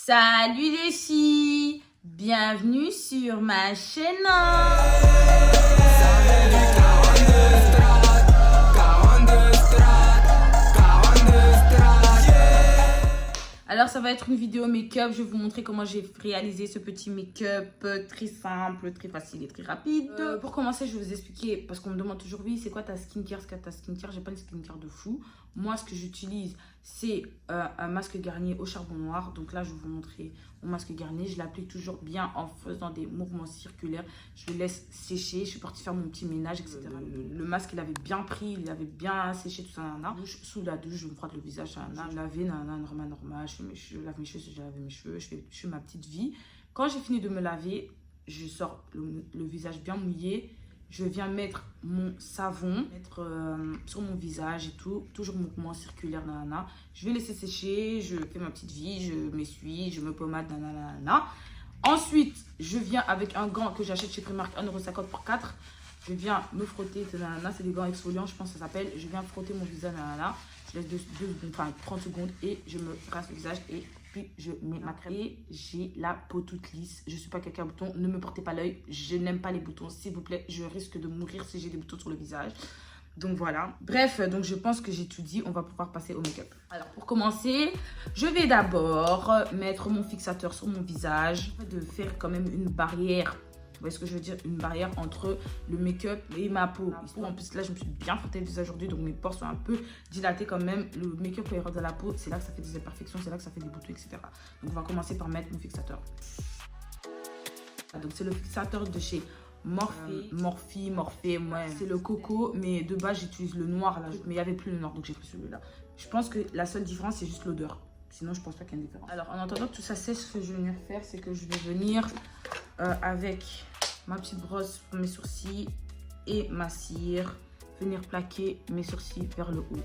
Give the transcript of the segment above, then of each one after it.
Salut les filles, bienvenue sur ma chaîne. Alors ça va être une vidéo make-up, je vais vous montrer comment j'ai réalisé ce petit make-up très simple, très facile et très rapide. Pour commencer, je vais vous expliquer, parce qu'on me demande toujours, oui, c'est quoi ta skincare, c'est quoi ta skincare? J'ai pas une skincare de fou. Moi, ce que j'utilise, c'est un masque Garnier au charbon noir. Donc là, je vais vous montrer mon masque Garnier. Je l'applique toujours bien en faisant des mouvements circulaires. Je le laisse sécher. Je suis partie faire mon petit ménage, etc. Le masque, il avait bien pris, il avait bien séché, tout ça, nanana. Sous la douche, je me frotte le visage, nanana. Je laver, nanana, normal. Je lave mes cheveux, je lave mes cheveux. Je fais ma petite vie. Quand j'ai fini de me laver, je sors le visage bien mouillé. Je viens mettre mon savon sur mon visage et tout. Toujours mouvement circulaire, nanana. Je vais laisser sécher, je fais ma petite vie, je m'essuie, je me pommade, nanana. Ensuite, je viens avec un gant que j'achète chez Primark, 1,50 € pour 4. Je viens me frotter, nanana. C'est des gants exfoliants, je pense que ça s'appelle. Je viens frotter mon visage, nanana. Je laisse 2 secondes, enfin 30 secondes et je me rince le visage et puis je mets ma crème. Et j'ai la peau toute lisse. Je ne suis pas quelqu'un à boutons. Ne me portez pas l'œil. Je n'aime pas les boutons. S'il vous plaît, je risque de mourir si j'ai des boutons sur le visage. Donc voilà. Bref, donc je pense que j'ai tout dit. On va pouvoir passer au make-up. Alors pour commencer, je vais d'abord mettre mon fixateur sur mon visage. De faire quand même une barrière. Vous voyez ce que je veux dire? Une barrière entre le make-up et ma peau. En plus, là, je me suis bien frotté le visage aujourd'hui, donc mes pores sont un peu dilatés quand même. Le make-up quand il rentre dans la peau, c'est là que ça fait des imperfections, c'est là que ça fait des boutons, etc. Donc, on va commencer par mettre mon fixateur. Donc, c'est le fixateur de chez Morphe, ouais. C'est le coco, mais de base, j'utilise le noir, là. Mais il n'y avait plus le noir, donc j'ai pris celui-là. Je pense que la seule différence, c'est juste l'odeur. Sinon, je pense pas qu'il y a une différence. Alors, en attendant que tout ça sèche, ce que je vais venir faire, c'est que je vais venir avec ma petite brosse pour mes sourcils et ma cire, venir plaquer mes sourcils vers le haut.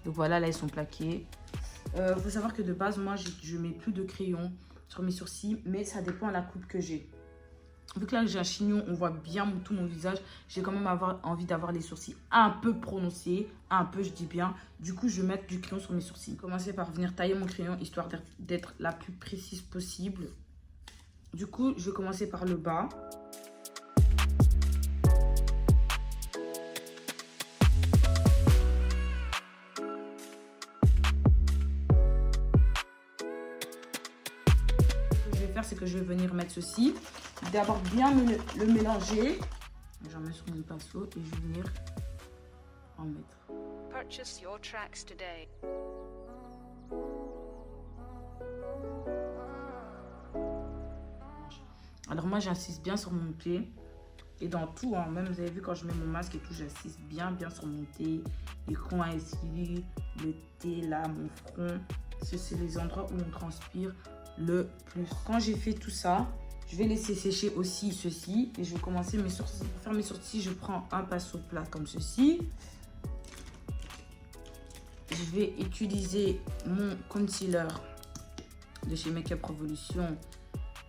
Donc voilà, là ils sont plaqués. Faut savoir que de base, moi je mets plus de crayon sur mes sourcils, mais ça dépend de la coupe que j'ai. Vu que là j'ai un chignon, on voit bien tout mon visage, j'ai quand même envie d'avoir les sourcils un peu prononcés, un peu je dis bien. Du coup je vais mettre du crayon sur mes sourcils. Commencer par venir tailler mon crayon histoire d'être la plus précise possible. Du coup je vais commencer par le bas. C'est que je vais venir mettre ceci. D'abord bien le mélanger. J'en mets sur mon pinceau et je vais venir en mettre. Purchase your tracks today. Alors moi j'insiste bien sur mon thé et dans tout, hein, même vous avez vu quand je mets mon masque et tout, j'insiste bien sur mon thé, les coins ici, le thé là, mon front. C'est les endroits où on transpire le plus. Quand j'ai fait tout ça, je vais laisser sécher aussi ceci et je vais commencer mes sourcils. Pour faire mes sourcils, je prends un pinceau plat comme ceci. Je vais utiliser mon concealer de chez Makeup Revolution,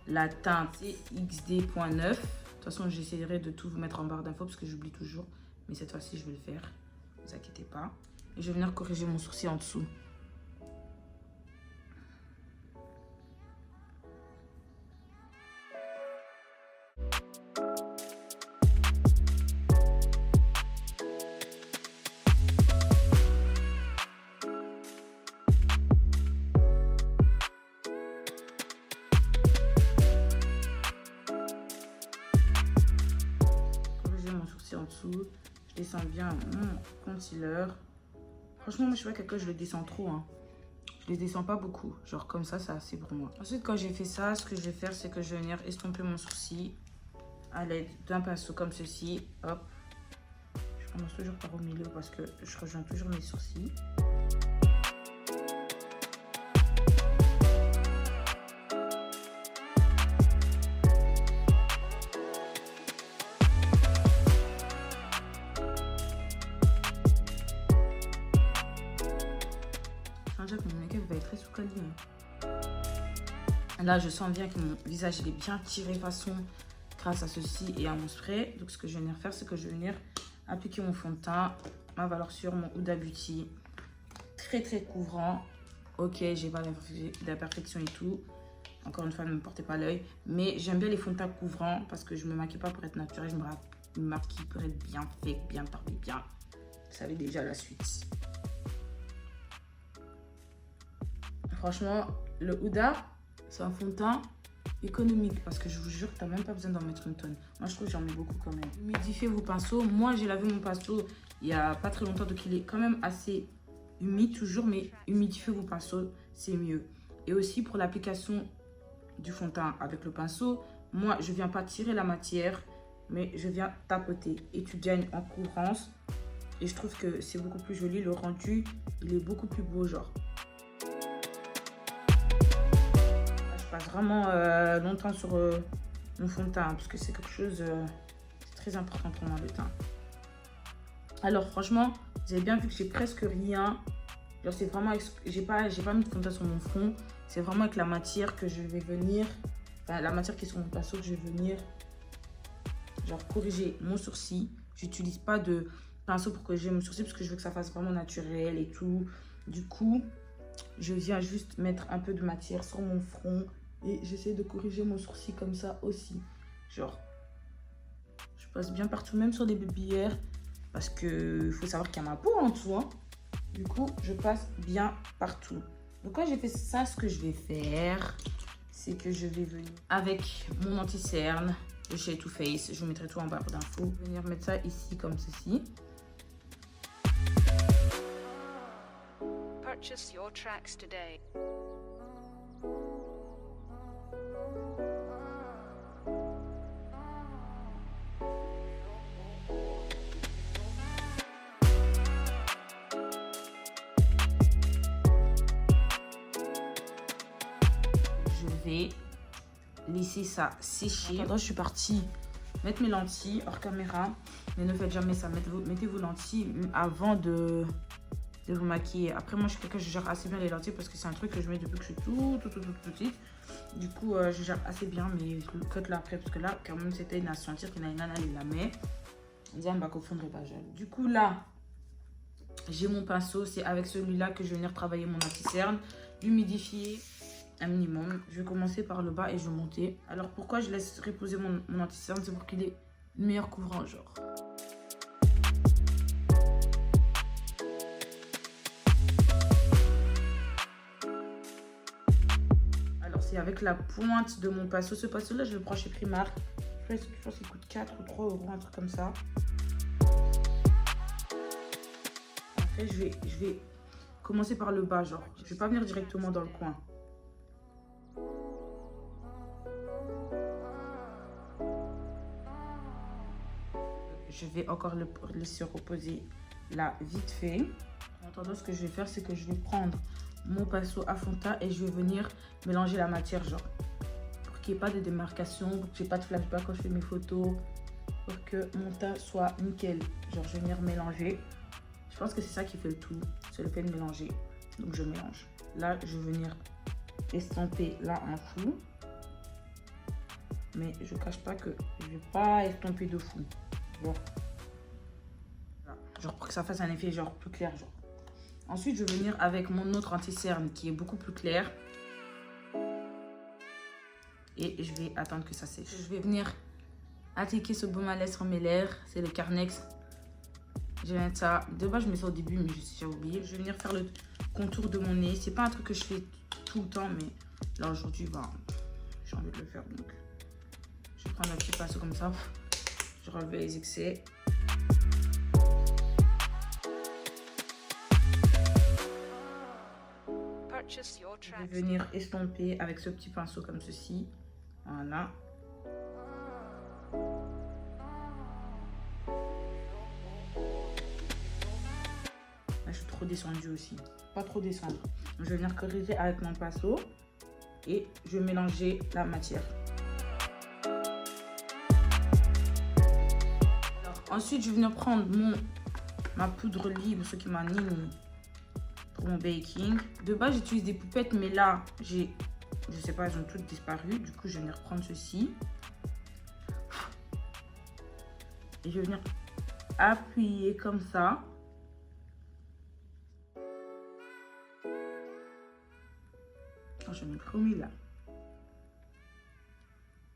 la teinte XD.9. De toute façon, j'essaierai de tout vous mettre en barre d'infos parce que j'oublie toujours, mais cette fois-ci, je vais le faire. Ne vous inquiétez pas. Et je vais venir corriger mon sourcil en dessous. En dessous, je descends bien mon concealer. Franchement, moi je suis pas quelqu'un, je le descends trop, hein. Je les descends pas beaucoup, genre comme ça, c'est assez pour moi. Ensuite, quand j'ai fait ça, ce que je vais faire, c'est que je vais venir estomper mon sourcil à l'aide d'un pinceau comme ceci. Hop, je commence toujours par au milieu parce que je rejoins toujours mes sourcils. Avec mon make-up pas être très sous-cali. Là, je sens bien que mon visage il est bien tiré façon grâce à ceci et à mon spray. Donc, ce que je vais venir faire, c'est que je vais venir appliquer mon fond de teint, ma valeur sûre, mon Huda Beauty. Très, très couvrant. Ok, j'ai pas d'imperfection et tout. Encore une fois, ne me portez pas l'œil. Mais j'aime bien les fonds de teint couvrants parce que je me maquille pas pour être naturelle. Je me maquille pour être bien fait, bien parfait, bien. Vous savez déjà la suite. Franchement, le Huda, c'est un fond de teint économique parce que je vous jure que tu n'as même pas besoin d'en mettre une tonne. Moi, je trouve que j'en mets beaucoup quand même. Humidifiez vos pinceaux. Moi, j'ai lavé mon pinceau il n'y a pas très longtemps, donc il est quand même assez humide toujours, mais humidifiez vos pinceaux, c'est mieux. Et aussi pour l'application du fond de teint avec le pinceau, moi, je ne viens pas tirer la matière, mais je viens tapoter et tu gagnes en couvrance. Et je trouve que c'est beaucoup plus joli. Le rendu, il est beaucoup plus beau, genre. Je passe vraiment longtemps sur mon fond de teint parce que c'est quelque chose c'est très important pour moi, le teint. Alors franchement, vous avez bien vu que j'ai presque rien. Genre c'est vraiment, j'ai pas mis de fond de teint sur mon front. C'est vraiment avec la matière que je vais venir, enfin la matière qui est sur mon pinceau que je vais venir genre corriger mon sourcil. J'utilise pas de pinceau pour corriger mon sourcil parce que je veux que ça fasse vraiment naturel et tout. Du coup, je viens juste mettre un peu de matière sur mon front et j'essaie de corriger mon sourcil comme ça aussi. Genre, je passe bien partout, même sur les bébillères, parce que faut savoir qu'il y a ma peau en dessous. Hein. Du coup, je passe bien partout. Donc quand j'ai fait ça, ce que je vais faire, c'est que je vais venir avec mon anti-cerne de chez Too Faced. Je vous mettrai tout en barre d'infos. Je vais venir mettre ça ici comme ceci. Purchase your tracks today. Je vais laisser ça sécher. Maintenant, je suis partie mettre mes lentilles hors caméra. Mais ne faites jamais ça. Mettez vos lentilles avant de vous maquiller. Après, moi, je suis quelqu'un, je gère assez bien les lentilles parce que c'est un truc que je mets depuis que je suis tout petite. Du coup, je gère assez bien mes cotes là après. Parce que là, quand même, c'était une à sentir qu'il y a une nana, elle la met. On dirait bah, qu'au fond de pas jeune. Du coup, là, j'ai mon pinceau. C'est avec celui-là que je vais venir travailler mon anti-cerne. L'humidifier un minimum. Je vais commencer par le bas et je vais monter. Alors, pourquoi je laisse reposer mon anti-cerne? C'est pour qu'il ait une meilleure couvrance, genre. Avec la pointe de mon pinceau. Ce pinceau là je le prends chez Primark. Je pense qu'il coûte 4 ou 3 euros, un truc comme ça. Après je vais commencer par le bas, genre je vais pas venir directement dans le coin. Je vais encore le laisser reposer là vite fait. En attendant, ce que je vais faire, c'est que je vais prendre mon pinceau à fond de teint et je vais venir mélanger la matière, genre pour qu'il n'y ait pas de démarcation, pour que j'ai pas de flashback quand je fais mes photos, pour que mon teint soit nickel. Genre, je vais venir mélanger. Je pense que c'est ça qui fait le tout, c'est le fait de mélanger. Donc, je mélange. Là, je vais venir estomper là en fou. Mais je cache pas que je vais pas estomper de fou. Genre, voilà. Genre pour que ça fasse un effet genre plus clair, genre. Ensuite, je vais venir avec mon autre anti-cerne qui est beaucoup plus clair. Et je vais attendre que ça sèche. Je vais venir appliquer ce baume à lèvres en mes lèvres. C'est le Carnex. Je vais mettre ça. De base, je mets ça au début, mais j'ai oublié. Je vais venir faire le contour de mon nez. C'est pas un truc que je fais tout le temps, mais là, aujourd'hui, bah, j'ai envie de le faire. Donc, je vais prendre un petit pinceau comme ça. Je vais relever les excès. Je vais venir estomper avec ce petit pinceau comme ceci. Voilà. Là, je suis trop descendue aussi. Pas trop descendre. Je vais venir corriger avec mon pinceau et je vais mélanger la matière. Alors, ensuite, je vais venir prendre ma poudre libre, ce qui m'a nini. pour mon baking. De base, j'utilise des poupettes, mais là, je sais pas, elles ont toutes disparu. Du coup, je vais venir prendre ceci. Et je vais venir appuyer comme ça. Je mets promis là.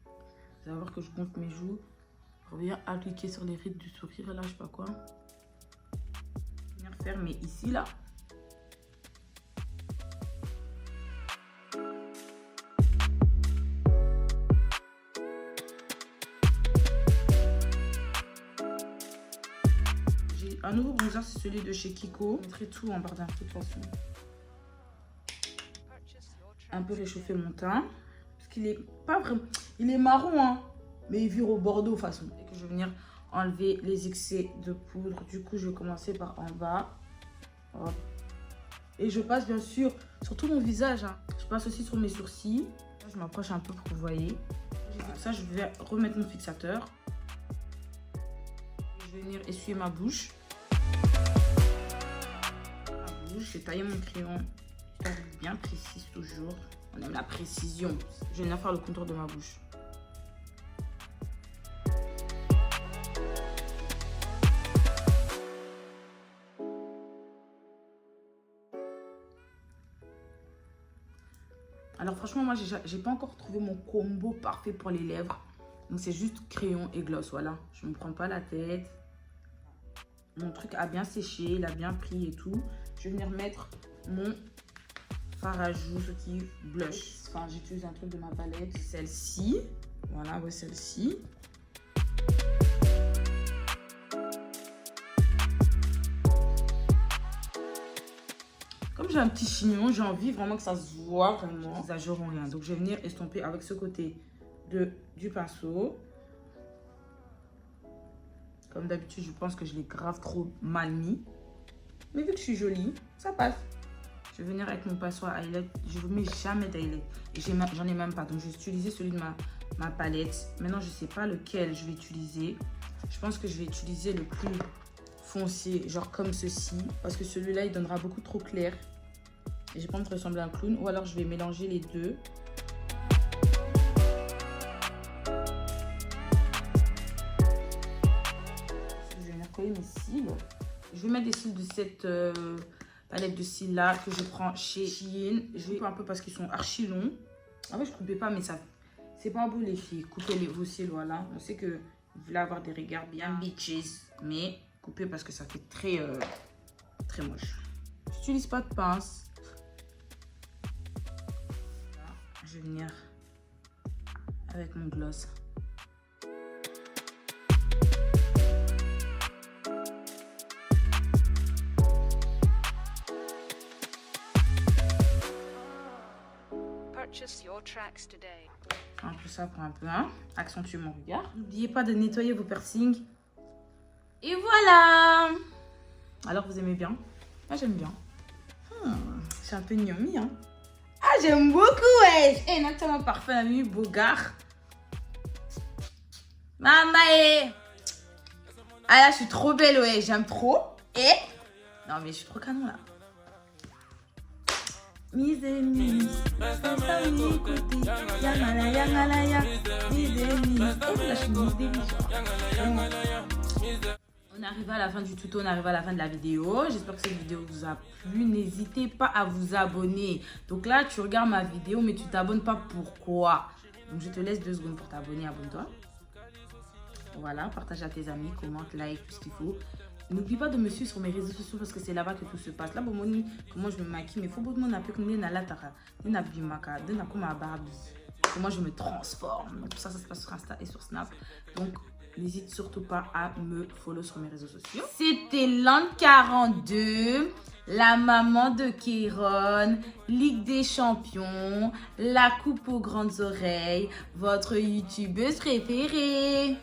Vous allez voir que je gonfle mes joues. Je reviens appliquer sur les rides du sourire là, je sais pas quoi. Venir fermer ici là. J'ai un nouveau bronzer, c'est celui de chez Kiko. Je mettrai tout en barre d'infos de toute façon. Un peu réchauffer mon teint. Parce qu'il est pas vraiment... Il est marron, hein. Mais il vire au bordeaux façon. Et que je vais venir enlever les excès de poudre. Du coup, je vais commencer par en bas. Hop. Et je passe bien sûr sur tout mon visage. Hein. Je passe aussi sur mes sourcils. Là, je m'approche un peu pour que vous voyez. Ça, je vais remettre mon fixateur. Je vais venir essuyer ma bouche. J'ai taillé mon crayon. Bien précise toujours. On aime la précision. Je vais venir faire le contour de ma bouche. Alors franchement, moi, j'ai pas encore trouvé mon combo parfait pour les lèvres. Donc c'est juste crayon et gloss, voilà. Je me prends pas la tête. Mon truc a bien séché, il a bien pris et tout. Je vais venir mettre mon fard à joues, ce qui blush. Enfin, j'utilise un truc de ma palette, celle-ci. Voilà, ouais, celle-ci. Comme j'ai un petit chignon, j'ai envie vraiment que ça se voit vraiment. Les exagérons rien. Donc, je vais venir estomper avec ce côté du pinceau. Comme d'habitude, je pense que je l'ai grave trop mal mis. Mais vu que je suis jolie, ça passe. Je vais venir avec mon pinceau à highlight. Je ne mets jamais d'highlight. Et j'en ai même pas. Donc, je vais utiliser celui de ma palette. Maintenant, je ne sais pas lequel je vais utiliser. Je pense que je vais utiliser le plus foncé, genre comme ceci. Parce que celui-là, il donnera beaucoup trop clair. Et j'ai pas envie de ressembler à un clown. Ou alors, je vais mélanger les deux. Je vais venir coller mes cils. Je vais mettre des cils de cette palette de cils là que je prends chez Shein. Je vais couper un peu parce qu'ils sont archi longs. En fait, je ne coupais pas, mais ça c'est pas beau les filles. Coupez vos cils, voilà. On sait que vous voulez avoir des regards bien bitches, mais coupez parce que ça fait très moche. J'utilise pas de pince. Là, je vais venir avec mon gloss. Un peu ça pour un peu, hein, accentuer mon regard. N'oubliez pas de nettoyer vos piercings. Et voilà. Alors, vous aimez bien? Moi, j'aime bien. C'est un peu gnome, hein. Ah, j'aime beaucoup, ouais. Et notamment parfum, ami, Bogart. Maman, ah là, je suis trop belle, ouais. J'aime trop. Et... Non, mais je suis trop canon, là. Mes ennemis, reste à m'écouter. Yangala, yangala, ya. Mes ennemis. Et là, je suis mes ennemis. On arrive à la fin du tuto, on arrive à la fin de la vidéo. J'espère que cette vidéo vous a plu. N'hésitez pas à vous abonner. Donc là, tu regardes ma vidéo, mais tu t'abonnes pas. Pourquoi? Donc je te laisse 2 secondes pour t'abonner. Abonne-toi. Voilà, partage à tes amis, commente, like, tout ce qu'il faut. N'oublie pas de me suivre sur mes réseaux sociaux parce que c'est là-bas que tout se passe. Là, bon, comment je me maquille, mais il faut beaucoup de monde appeler comme la latara, de bimaka, de comme ma Barbie. Comment je me transforme. Donc, tout ça, ça se passe sur Insta et sur Snap. Donc, n'hésite surtout pas à me follow sur mes réseaux sociaux. C'était Land42, la maman de Kéron, Ligue des Champions, la coupe aux grandes oreilles, votre youtubeuse préférée.